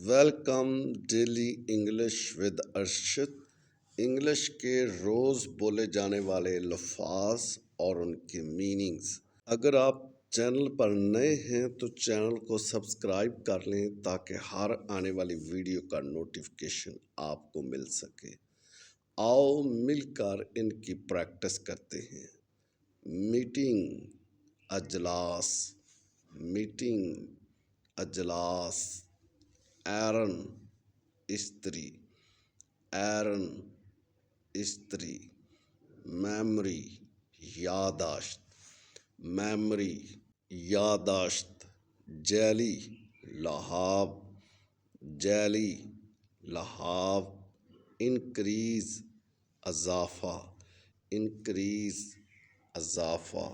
Welcome daily English with Arshad. English के रोज़ बोले जाने वाले लफ्ज़ और उनके मीनिंग्स। अगर आप चैनल पर नए हैं तो चैनल को सब्सक्राइब कर लें ताकि हर आने वाली वीडियो का नोटिफिकेशन आपको मिल सके। आओ मिलकर इनकी प्रैक्टिस करते हैं। Meeting, अजलास, meeting, अजलास। एरन, स्त्री, एरन, स्त्री। मेमोरी, यादाश्त, मेमोरी, यादाश्त। जेली, लहाब, जेली, लहाब। इंक्रीज, अजाफा, इंक्रीज, अजाफा।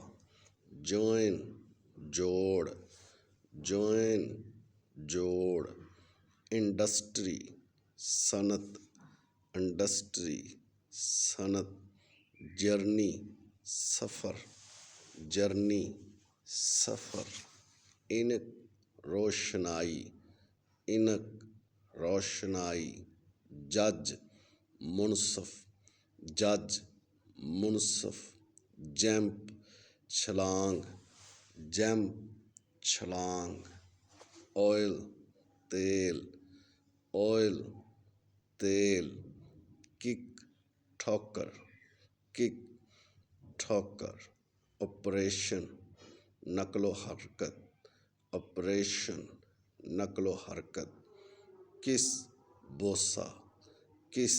जॉइन, जोड़, जॉइन, जोड़। इंडस्ट्री, सनत, इंडस्ट्री, सनत। जर्नी, सफ़र, जर्नी, सफ़र। इनक, रोशनाई, इनक, रोशनाई। जज, मुनसफ, जज, मुनसफ। जंप, छलांग, जंप, छलांग। ऑयल, तेल, ऑयल, तेल। किक, ठोकर, किक, ठोकर। ऑपरेशन, नकलो हरकत, ऑपरेशन, नकलो हरकत। किस, बोसा, किस,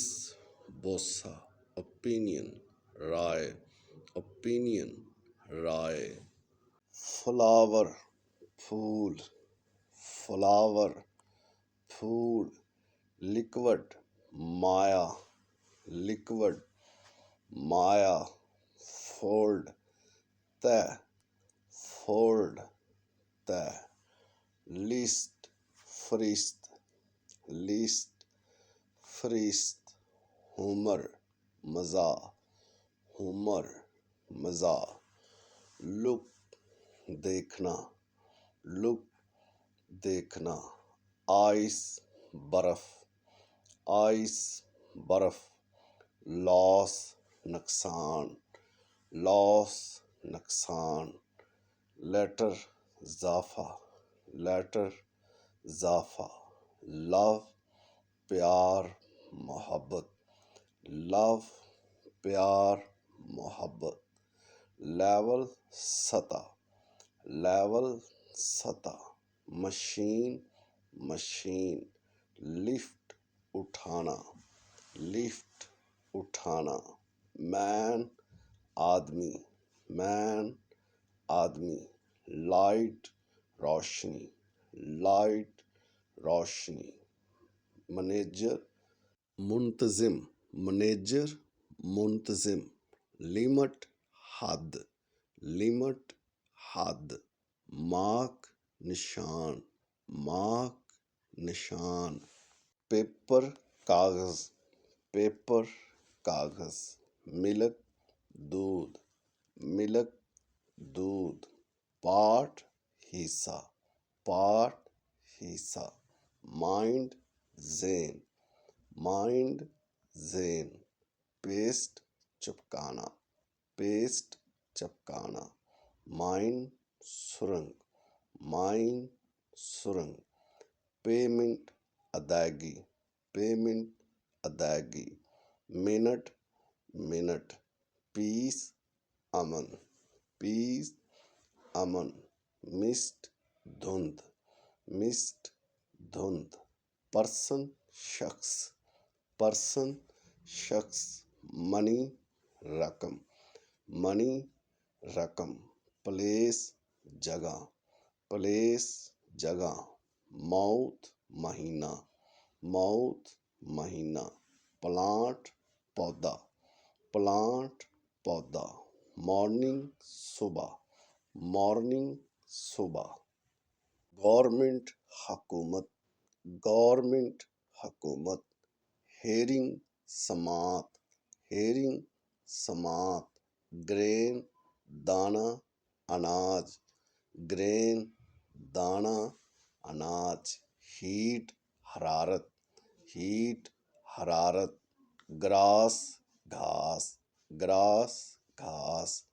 बोसा। ओपिनियन, राय, ओपिनियन, राय। फ्लावर, फूल, फ्लावर, फूल। लिक्विड, माया, लिक्विड, माया। फोल्ड, तह, फोल्ड, तह। लिस्ट, फरिश्त, लिस्ट, फरिश्त। हुमर, मज़ा, हुमर, मज़ा। लुक, देखना, लुक, देखना। आइस, बर्फ, आइस, बर्फ। लॉस, नुकसान, लॉस, नुकसान। लेटर, ज़ाफ़ा, लेटर, ज़ाफ़ा। लव, प्यार, मोहब्बत, लव, प्यार, मोहब्बत। लेवल, सतह, लेवल, सतह। Machine, machine. लिफ्ट, उठाना, लिफ्ट, उठाना। मैन, आदमी, मैन, आदमी। लाइट, रोशनी, लाइट, रोशनी। मैनेजर, मुंतजिम, मैनेजर, मुंतजिम। लिमिट, हद, लिमिट, हद। मार्क, निशान, मार्क, निशान। पेपर, कागज़, पेपर, कागज़। मिल्क, दूध, मिल्क, दूध। पार्ट, हिस्सा, पार्ट, हिस्सा। माइंड, ज़ेन, माइंड, ज़ेन। पेस्ट, चिपकाना, पेस्ट, चिपकाना। माइन, सुरंग, माइन, सुरंग। पेमेंट, अदायगी, पेमेंट, अदायगी। Minute, minute. पीस, अमन, पीस, अमन। मिस्ट, धुंध, मिस्ट, धुंध। पर्सन, शख्स, पर्सन, शख्स। मनी, रकम, मनी, रकम। प्लेस, जगह, प्लेस, जगह। मौत, महीना, मौत, महीना। प्लांट, पौधा, प्लांट, पौधा। मॉर्निंग, सुबह, मॉर्निंग, सुबह। गवर्नमेंट, हुकूमत, गवर्नमेंट, हुकूमत। हेरिंग, समात, हेरिंग, समात। ग्रेन, दाना, अनाज, ग्रेन, दाना, अनाज। हीट, हरारत, हीट हरारत, ग्रास घास, ग्रास घास,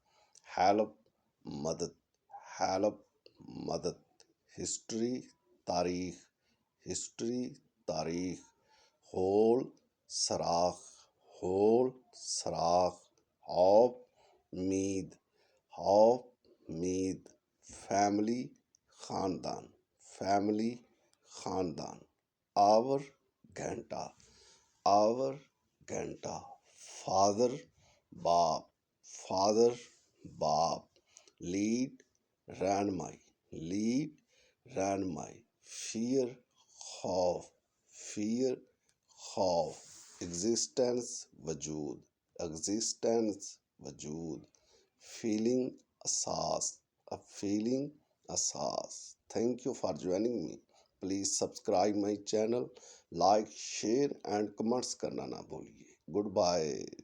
हेल्प मदद, हेल्प मदद, हिस्ट्री तारीख, हिस्ट्री तारीख, होल सराख, होल सराख, हॉप मीद, हॉप मीद, फैमिली खानदान, फैमिली खानदान, आवर घंटा, आवर घंटा, फादर बाप, फादर बाप, लीड रहनुमाई, लीड रहनुमाई, फियर खौफ, फियर खौफ, एग्जिस्टेंस वजूद, एग्जिस्टेंस वजूद, फीलिंग एहसास, a feeling asas. Thank you for joining me. Please subscribe my channel, like, share and comments करना ना भूलिए. Goodbye.